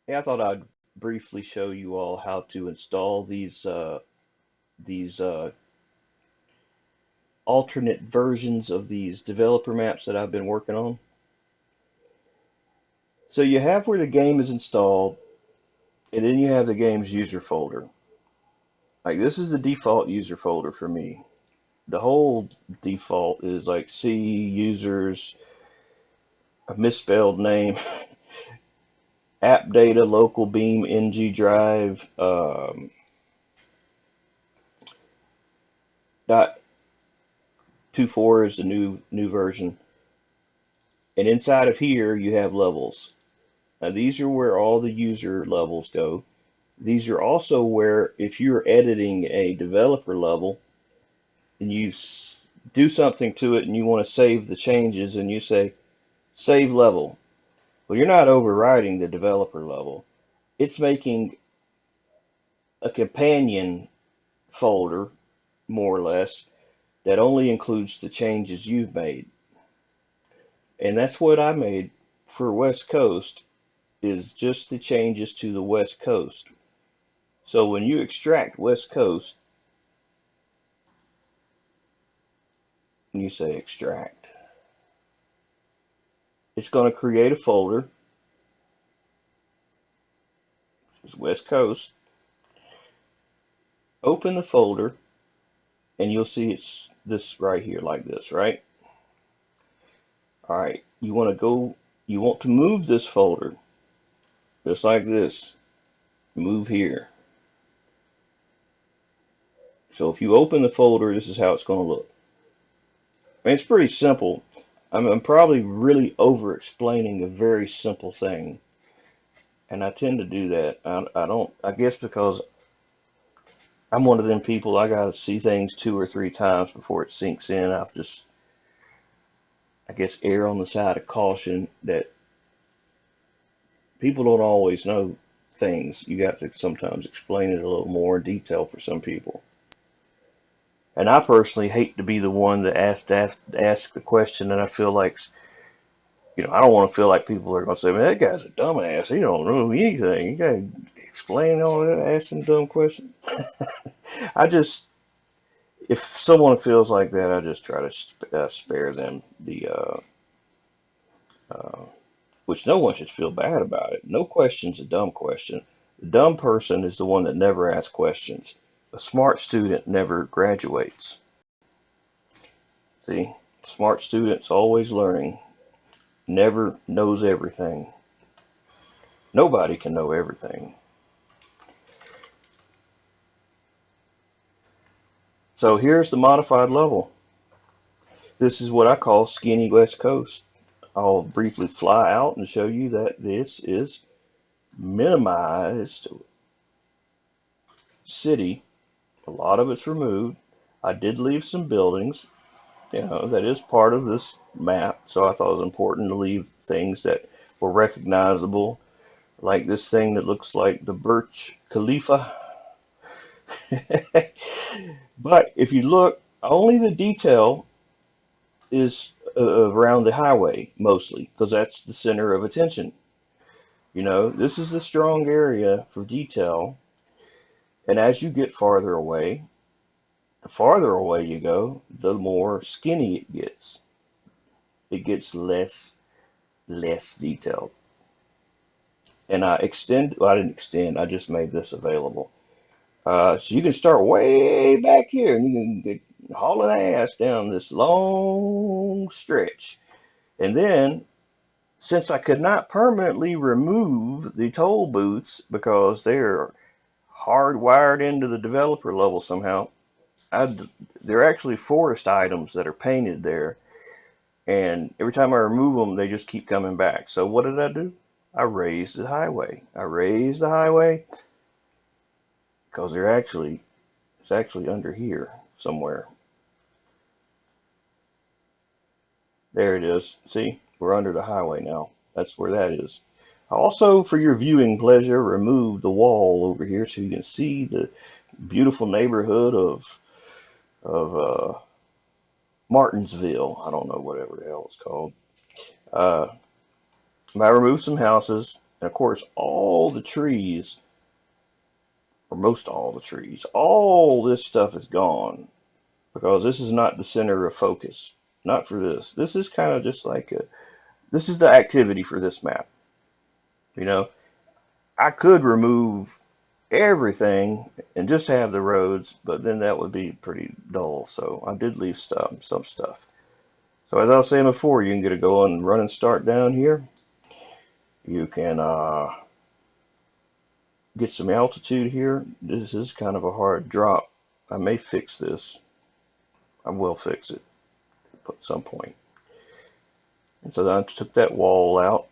Yeah, I thought I'd briefly show you all how to install these alternate versions of these developer maps that I've been working on. So you have where the game is installed, and then you have the game's user folder. Like this is the default user folder for me. The whole default is like C users, a misspelled name, AppData Local BeamNG.drive, dot 2.4 is the new version. And inside of here you have levels. Now these are where all the user levels go. These are also where if you're editing a developer level and you do something to it and you want to save the changes and you say save level. Well, you're not overriding the developer level. It's making a companion folder, more or less, that only includes the changes you've made. And that's what I made for West Coast, is just the changes to the West Coast. So when you extract West Coast, and you say extract, it's going to create a folder. It's West Coast. Open the folder, and you'll see it's this right here, like this, right? All right, you want to move this folder, just like this. Move here. So if you open the folder, this is how it's going to look. I mean, it's pretty simple. I'm probably really over explaining a very simple thing, and I tend to do that. I don't. I guess because I'm one of them people. I got to see things two or three times before it sinks in. I've just, I guess, err on the side of caution that people don't always know things. You got to sometimes explain it a little more in detail for some people. And I personally hate to be the one that ask the question, and I feel like, I don't want to feel like people are going to say, "Man, that guy's a dumbass. He don't know anything. You got to explain all that, asking dumb questions." I just, if someone feels like that, I just try to spare them uh, which no one should feel bad about it. No question's a dumb question. The dumb person is the one that never asks questions. A smart student never graduates. See, smart students always learning, never knows everything. Nobody can know everything. So here's the modified level. This is what I call skinny West Coast. I'll briefly fly out and show you that this is minimized city. A lot of it's removed. I did leave some buildings. That is part of this map. So I thought it was important to leave things that were recognizable, like this thing that looks like the Burj Khalifa. But if you look, only the detail is around the highway mostly, because that's the center of attention. This is the strong area for detail. And as you get farther away, the farther away you go, the more skinny it gets. It gets less detailed. And well, I didn't extend, I just made this available. So you can start way back here and you can get hauling ass down this long stretch. And then, since I could not permanently remove the toll booths because they're hardwired into the developer level somehow, they're actually forest items that are painted there. And every time I remove them, they just keep coming back. So what did I do? I raised the highway. I raised the highway because it's actually under here somewhere. There it is. See, we're under the highway now. That's where that is. I also, for your viewing pleasure, removed the wall over here so you can see the beautiful neighborhood of Martinsville. I don't know, whatever the hell it's called. Uh, I removed some houses. And of course, all the trees, or most all the trees, all this stuff is gone because this is not the center of focus. Not for this. This is kind of just like this is the activity for this map. You know, I could remove everything and just have the roads, but then that would be pretty dull. So I did leave some stuff. So as I was saying before, you can get a go and run and start down here. You can get some altitude here. This is kind of a hard drop. I may fix this. I will fix it at some point. And so then I took that wall out.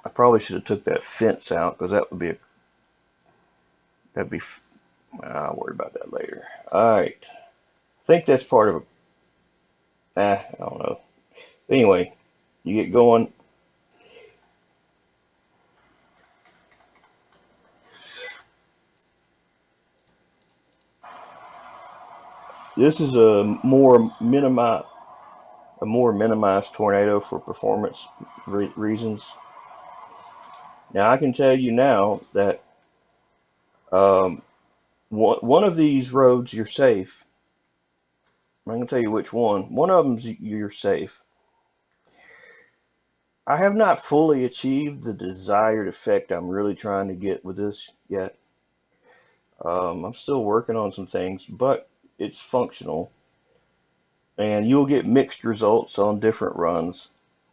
I probably should have took that fence out because that'd be. I'll worry about that later. All right. I think that's part of. I don't know. Anyway, you get going. This is a more minimized tornado for performance reasons. Now I can tell you now that um, one of these roads you're safe. I'm going to tell you which one. One of them's you're safe. I have not fully achieved the desired effect I'm really trying to get with this yet. I'm still working on some things, but it's functional. And you'll get mixed results on different runs.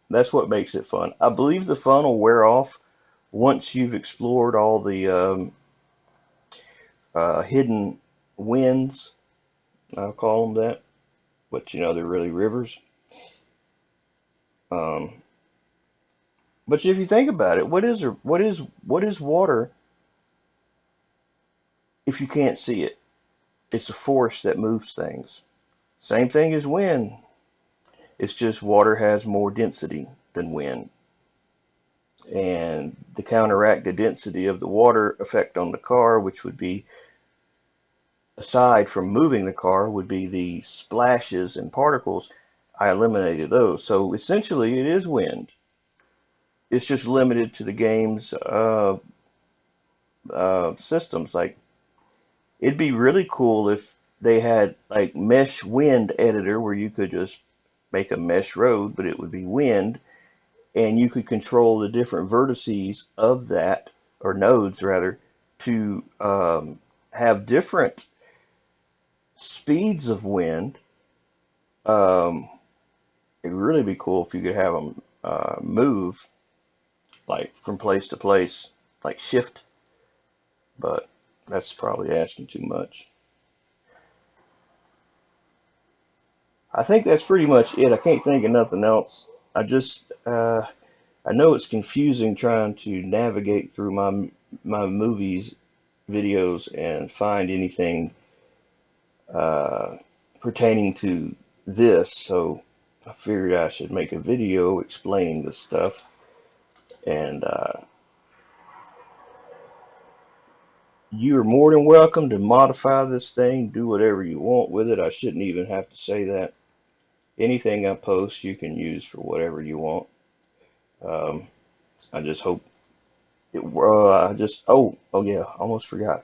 That's what makes it fun. I believe the fun will wear off once you've explored all the hidden winds. I'll call them that, but you know they're really rivers. Um, but if you think about it, what is water if you can't see it? It's a force that moves things. Same thing as wind. It's just water has more density than wind. And to counteract the density of the water effect on the car, which would be, aside from moving the car, would be the splashes and particles, I eliminated those. So essentially, it is wind. It's just limited to the game's systems. Like, it'd be really cool if they had like mesh wind editor where you could just make a mesh road, but it would be wind, and you could control the different vertices of that, or nodes rather, to have different speeds of wind. Um, it'd really be cool if you could have them move like from place to place, like shift, but that's probably asking too much. I think that's pretty much it. I can't think of nothing else. I know it's confusing trying to navigate through my movies videos and find anything uh, pertaining to this, so I figured I should make a video explaining this stuff. And you're more than welcome to modify this thing, do whatever you want with it. I shouldn't even have to say that. Anything I post, you can use for whatever you want. Um, I just hope it. Oh yeah, almost forgot.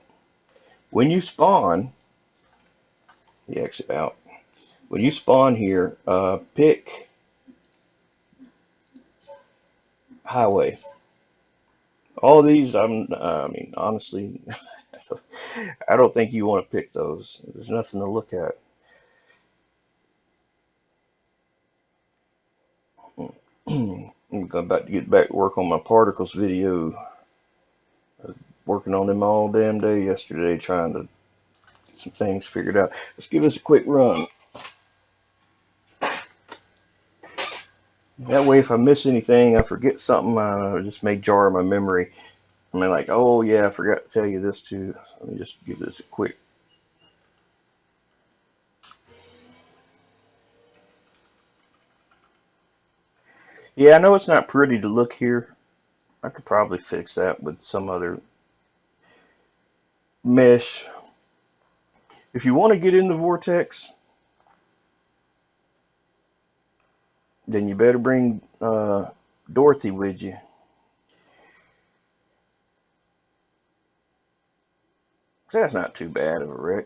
When you spawn, the exit out. When you spawn here, pick highway. All these, I mean, honestly, I don't think you want to pick those. There's nothing to look at. I'm about to get back to work on my particles video. Working on them all damn day yesterday, trying to get some things figured out. Let's give this a quick run. That way, if I miss anything, I forget something, I just may jar my memory. I mean, like, oh yeah, I forgot to tell you this too. Let me just give this a quick. Yeah, I know it's not pretty to look here. I could probably fix that with some other mesh. If you want to get in the vortex, then you better bring Dorothy with you. So that's not too bad of a wreck.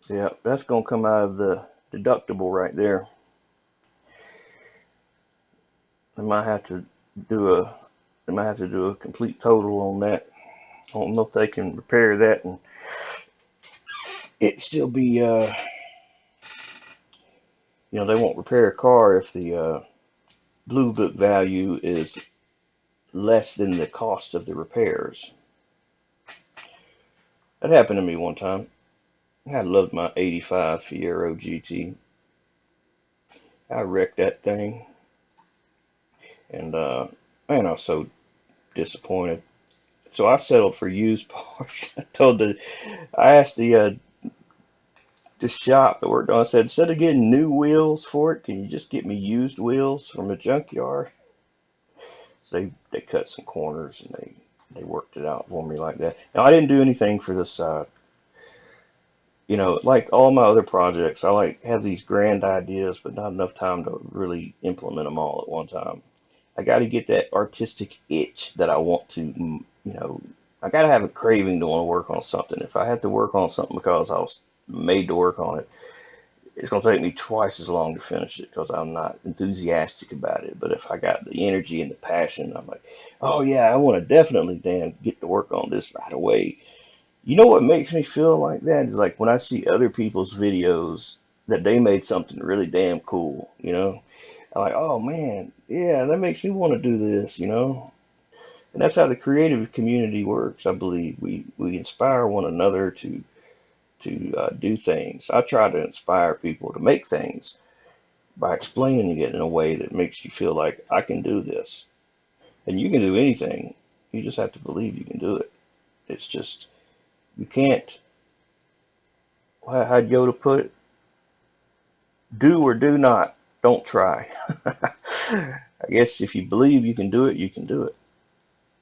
Yeah, that's gonna come out of the deductible right there. I might have to do a I might have to do a complete total on that. I don't know if they can repair that and it still be they won't repair a car if the blue book value is less than the cost of the repairs. That happened to me one time. I loved my 85 Fiero GT. I wrecked that thing, and man, I was so disappointed. So I settled for used parts. I asked the shop that worked on. I said, instead of getting new wheels for it, can you just get me used wheels from a junkyard? So they cut some corners and they worked it out for me like that. Now I didn't do anything for this like all my other projects, I like have these grand ideas, but not enough time to really implement them all at one time. I got to get that artistic itch that I want to, I got to have a craving to want to work on something. If I have to work on something because I was made to work on it, it's going to take me twice as long to finish it because I'm not enthusiastic about it. But if I got the energy and the passion, I'm like, oh yeah, I want to definitely damn get to work on this right away. You know what makes me feel like that is like when I see other people's videos that they made something really damn cool, I'm like, oh man, yeah, that makes me want to do this. And that's how the creative community works. I believe we inspire one another to do things. I try to inspire people to make things by explaining it in a way that makes you feel like I can do this, and you can do anything. You just have to believe you can do it. It's just you can't. How'd Yoda put it? Do or do not. Don't try. I guess if you believe you can do it, you can do it.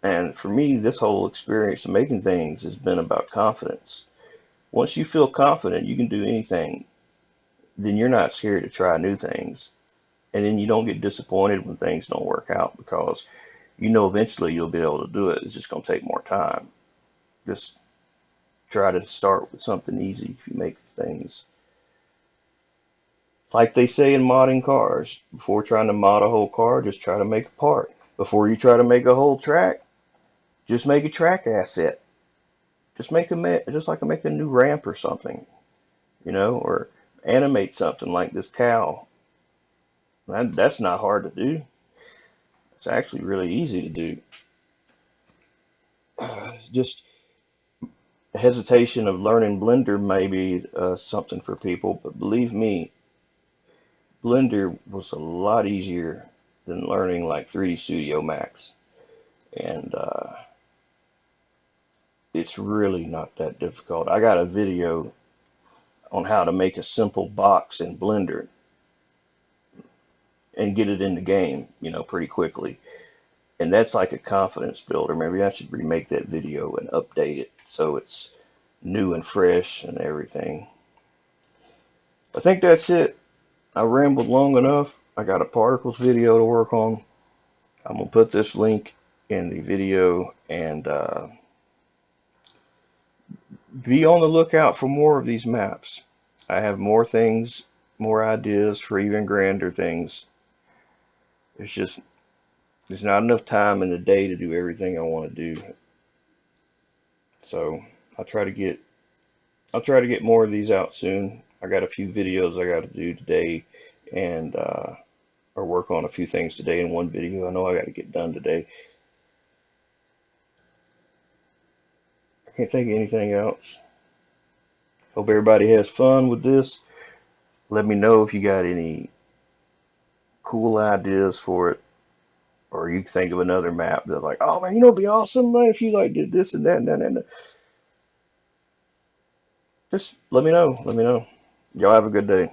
And for me, this whole experience of making things has been about confidence. Once you feel confident you can do anything, then you're not scared to try new things. And then you don't get disappointed when things don't work out because you know eventually you'll be able to do it. It's just going to take more time. Just try to start with something easy if you make things. Like they say in modding cars, before trying to mod a whole car, just try to make a part. Before you try to make a whole track, just make a track asset. Just like make a new ramp or something, or animate something like this cow. That's not hard to do. It's actually really easy to do. Just hesitation of learning Blender may be something for people, but believe me, Blender was a lot easier than learning like 3D Studio Max. And it's really not that difficult. I got a video on how to make a simple box in Blender and get it in the game, pretty quickly. And that's like a confidence builder. Maybe I should remake that video and update it so it's new and fresh and everything. I think that's it. I rambled long enough. I got a particles video to work on. I'm going to put this link in the video and be on the lookout for more of these maps. I have more things, more ideas for even grander things. There's not enough time in the day to do everything I want to do. So I'll try to get more of these out soon. I got a few videos I got to do today and or work on a few things today in one video I know I got to get done today. I can't think of anything else. Hope everybody has fun with this. Let me know if you got any cool ideas for it, or you think of another map that's like, oh man, it'd be awesome, man, if you like did this and that and that and that. Just let me know. Let me know. Y'all have a good day.